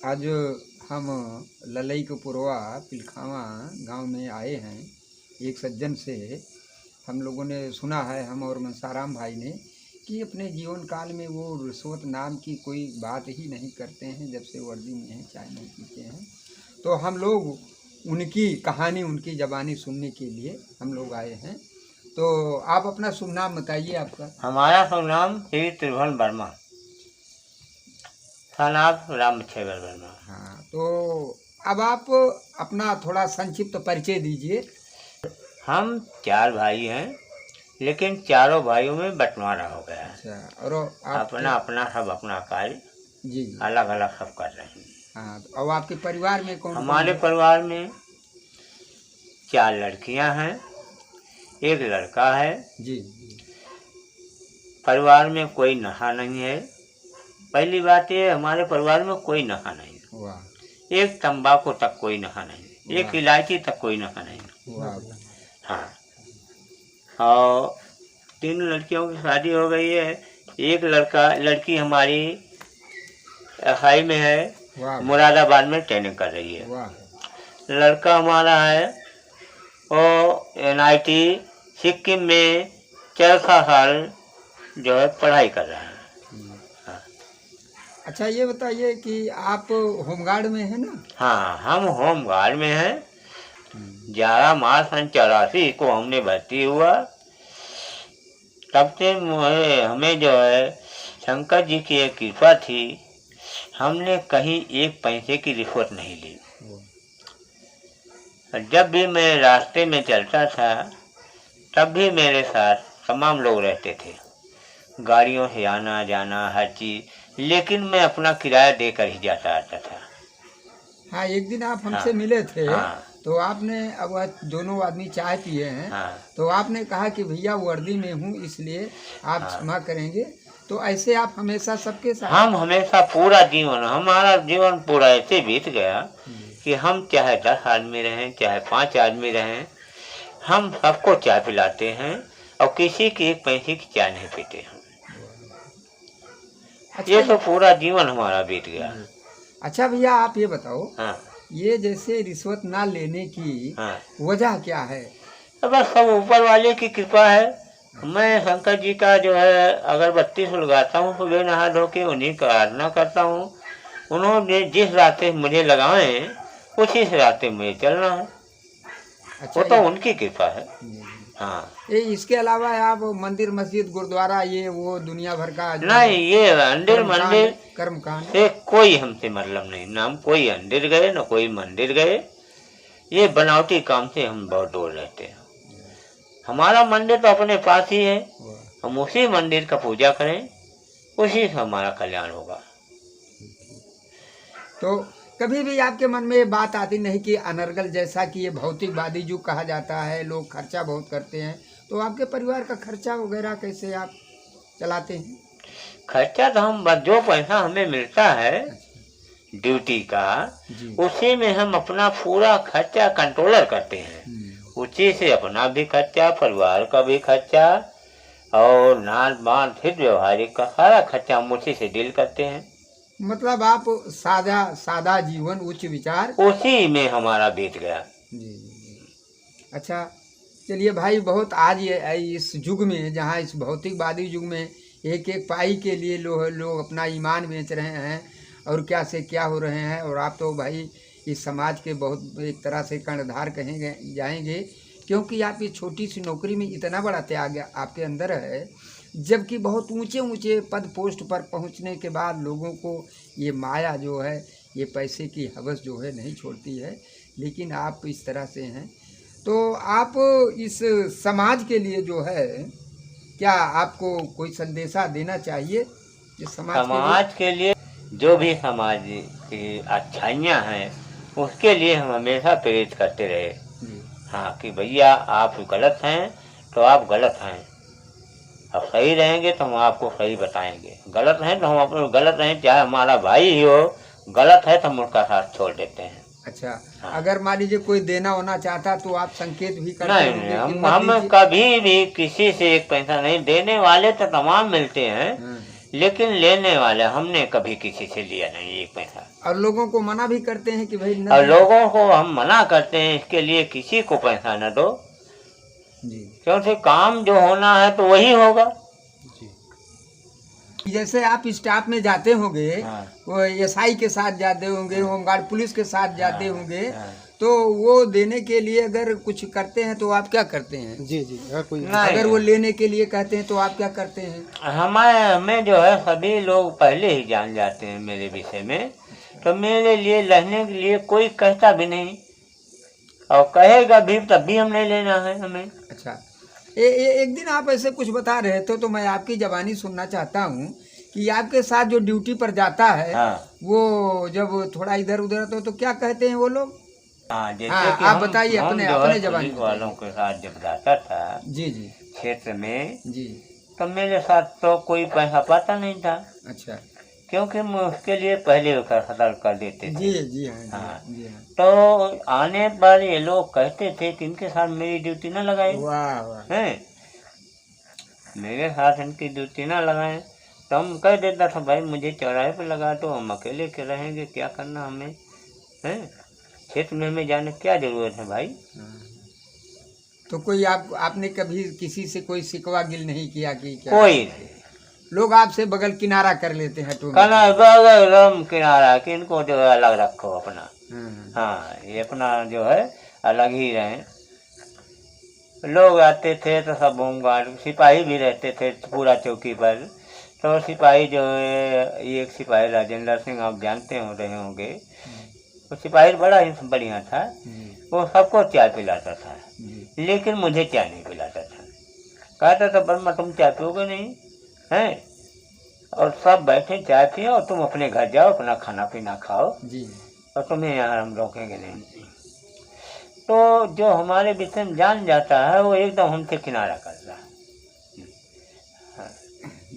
आज हम ललई के पुरवा पिलखावा गांव में आए हैं। एक सज्जन से हम लोगों ने सुना है, हम और मनसाराम भाई ने, कि अपने जीवन काल में वो रिश्वत नाम की कोई बात ही नहीं करते हैं। जब से वर्दी में हैं, चाय नहीं पीते हैं। तो हम लोग उनकी कहानी, उनकी ज़बानी सुनने के लिए हम लोग आए हैं। तो आप अपना शुभ नाम बताइए। आपका? हमारा शुभ नाम श्री त्रिभुवन वर्मा, सनाब रामछेवर वर्मा। हाँ, तो अब आप अपना थोड़ा संक्षिप्त परिचय दीजिए। हम 4 भाई हैं, लेकिन चारों भाइयों में बंटवारा हो गया है। अच्छा, और आप अपना अपना सब अपना कार्य जी अलग अलग सब कर रहे हैं। हाँ, तो अब आपके परिवार में कौन हमारे कौन है? परिवार में 4 लड़कियां हैं, 1 लड़का है। जी। परिवार में कोई नशा नहीं है। पहली बात ये, हमारे परिवार में कोई नशा नहीं है। वाह। एक तंबाकू तक कोई नशा नहीं, एक इलायची तक कोई नशा नहीं। वाह। हाँ, और 3 लड़कियों की शादी हो गई है। एक लड़की हमारी एफआई में है, वाह। मुरादाबाद में ट्रेनिंग कर रही है। वाह। लड़का हमारा है वो एनआईटी सिक्किम में 4 साल जो है पढ़ाई कर रहा है। हाँ। अच्छा, ये बताइए कि आप होमगार्ड में हैं ना? हाँ, हम होम गार्ड में हैं। 11 मार्च 1984 को हमने भर्ती हुआ। तब से हमें जो है शंकर जी की एक कृपा थी, हमने कहीं एक पैसे की रिश्वत नहीं ली। जब भी मैं रास्ते में चलता था, तब भी मेरे साथ तमाम लोग रहते थे, गाड़ियों से आना जाना हर चीज़, लेकिन मैं अपना किराया देकर ही जाता आता था। हाँ, एक दिन आप हमसे हाँ, मिले थे। हाँ, तो आपने, अब दोनों आदमी चाय पिए हैं। हाँ, तो आपने कहा कि भैया वर्दी में हूँ, इसलिए आप हाँ। क्षमा करेंगे। तो ऐसे आप हमेशा सबके साथ? हम हमेशा पूरा जीवन, हमारा जीवन पूरा ऐसे बीत गया कि हम चाहे 10 आदमी रहें, चाहे 5 आदमी रहें, हम सबको चाय पिलाते हैं और किसी की एक पैसे की चाय नहीं पीते हैं। अच्छा, ये तो पूरा जीवन हमारा बीत गया। अच्छा भैया, आप ये बताओ, हाँ, ये जैसे रिश्वत ना लेने की हाँ। वजह क्या है? तो बस सब ऊपर वाले की कृपा है। मैं शंकर जी का जो है अगरबत्ती सुलगाता हूँ, सुबह नहा धो के उन्हीं का आराधना करता हूँ। उन्होंने जिस रास्ते मुझे लगाए, उसी से रास्ते मुझे चलना है। अच्छा, वो तो उनकी कृपा है। हाँ, ये इसके अलावा आप मंदिर, मस्जिद, गुरुद्वारा, ये वो दुनिया भर का नहीं, ये अंदिर मंदिर कर्मकांड से कोई हमसे मतलब नहीं। ना हम कोई अंदिर गए, ना कोई मंदिर गए। ये बनावटी काम से हम बहुत दूर रहते हैं। हमारा मंदिर तो अपने पास ही है, हम उसी मंदिर का पूजा करें, उसी से हमारा कल्याण होगा। तो कभी भी आपके मन में ये बात आती नहीं कि अनर्गल, जैसा कि ये भौतिकवादी युग कहा जाता है, लोग खर्चा बहुत करते हैं, तो आपके परिवार का खर्चा वगैरह कैसे आप चलाते हैं? खर्चा तो हम बस जो पैसा हमें मिलता है ड्यूटी का, उसी में हम अपना पूरा खर्चा कंट्रोलर करते हैं। उसी से अपना भी खर्चा, परिवार का भी खर्चा, और नान बान फिर व्यवहारिक का सारा खर्चा हम उसी से डील करते हैं। मतलब आप सादा जीवन, उच्च विचार, उसी में हमारा बीत गया। जी। अच्छा, चलिए भाई, बहुत आज ये इस युग में, जहाँ इस भौतिकवादी युग में एक एक पाई के लिए लोग अपना ईमान बेच रहे हैं और क्या से क्या हो रहे हैं। और आप तो भाई इस समाज के बहुत एक तरह से कर्णधार कहेंगे जाएंगे, क्योंकि आप ये छोटी सी नौकरी में इतना बड़ा त्याग आपके अंदर है, जबकि बहुत ऊंचे ऊंचे पद पोस्ट पर पहुंचने के बाद लोगों को ये माया जो है, ये पैसे की हवस जो है, नहीं छोड़ती है। लेकिन आप इस तरह से हैं। तो आप इस समाज के लिए जो है, क्या आपको कोई संदेशा देना चाहिए इस समाज के लिए? जो भी समाज की अच्छाइयाँ हैं, उसके लिए हम हमेशा प्रेरित करते रहे। हाँ, कि भैया आप गलत हैं तो आप गलत हैं, अब सही रहेंगे तो हम आपको सही बताएंगे। गलत हैं तो हम अपने गलत रहें, चाहे हमारा भाई ही हो, गलत है तो हम उसका साथ छोड़ देते हैं। अच्छा, हाँ। अगर मान लीजिए कोई देना होना चाहता तो आप संकेत भी करते नहीं, होंगे कि हम कभी भी किसी से एक पैसा नहीं, देने वाले तो तमाम मिलते हैं, लेकिन लेने वाले हमने कभी किसी से लिया नहीं एक पैसा। और लोगों को मना भी करते हैं कि भाई न और लोगों को हम मना करते हैं इसके लिए किसी को पैसा न दो, जी। क्योंकि काम जो होना है तो वही होगा। जैसे आप स्टाफ में जाते होंगे, हाँ। वो एसआई के साथ जाते होंगे, होमगार्ड पुलिस के साथ जाते हाँ, होंगे, हाँ। तो वो देने के लिए अगर कुछ करते हैं तो आप क्या करते हैं? जी जी, अगर कोई अगर वो लेने के लिए कहते हैं तो आप क्या करते हैं? हमें जो है सभी लोग पहले ही जान जाते हैं मेरे विषय में, तो मेरे लिए लेने के लिए कोई कहता भी नहीं, और कहेगा भी तब भी हम नहीं लेना है हमें। अच्छा, एक दिन आप ऐसे कुछ बता रहे थे तो मैं आपकी जबानी सुनना चाहता हूँ कि आपके साथ जो ड्यूटी पर जाता है, हाँ। वो जब थोड़ा इधर उधर तो क्या कहते हैं वो लोग? हाँ, जैसे हाँ, कि आप हम बताइए हम अपने जो है अपने जबानी पुलिस वालों के साथ जब जाता था जी जी क्षेत्र में, जी। तो मेरे साथ तो कोई पैसा पाता नहीं था, अच्छा क्योंकि मैं उसके लिए पहले उसका सतर्क कर देते थे। जी जी हाँ हाँ। जी हाँ। तो आने पर ये लोग कहते थे कि इनके साथ मेरी ड्यूटी ना लगाए, वाह वाह। हैं, मेरे साथ इनकी ड्यूटी ना लगाए। तो हम कह देता था भाई मुझे चौराहे पे लगा दो, हम अकेले के रहेंगे, क्या करना हमें, हैं, क्षेत्र में हमें जाने क्या जरूरत है भाई। हाँ। तो कोई आपने कभी किसी से कोई शिकवा गिल नहीं किया कि क्या? कोई नहीं। लोग आपसे बगल किनारा कर लेते हैं तो कहना बगल किनारा कि इनको जो है अलग रखो अपना। हाँ। हाँ, ये अपना जो है अलग ही रहे। लोग आते थे तो सब होमगार्ड सिपाही भी रहते थे पूरा चौकी पर, तो सिपाही जो है, एक सिपाही राजेंद्र सिंह आप जानते हो रहे होंगे, वो सिपाही बड़ा ही बढ़िया था, वो सबको चाय पिलाता था, लेकिन मुझे चाय नहीं पिलाता था। कहता था बर्मा तुम चाय पियोगे नहीं, हैं, और सब बैठे चाय पिए और तुम अपने घर जाओ, अपना खाना पीना खाओ, जी। और तुम्हें यहाँ हम रोकेंगे नहीं। तो जो हमारे विषय में जान जाता है वो एकदम हमसे किनारा करता है।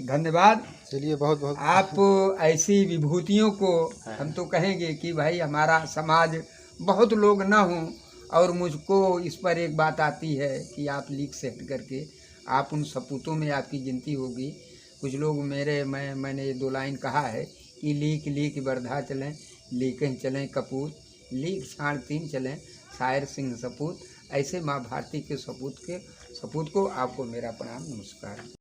धन्यवाद। चलिए, बहुत बहुत आप ऐसी विभूतियों को हम तो कहेंगे कि भाई हमारा समाज बहुत लोग ना हों, और मुझको इस पर एक बात आती है कि आप लीक से हट करके आप उन सपूतों में आपकी गिनती होगी। कुछ लोग मैंने 2 लाइन कहा है कि लीक लीक वर्धा चलें, लीकें चलें कपूत, लीक 3.5 चलें शायर सिंह सपूत। ऐसे माँ भारती के सपूत को आपको मेरा प्रणाम, नमस्कार।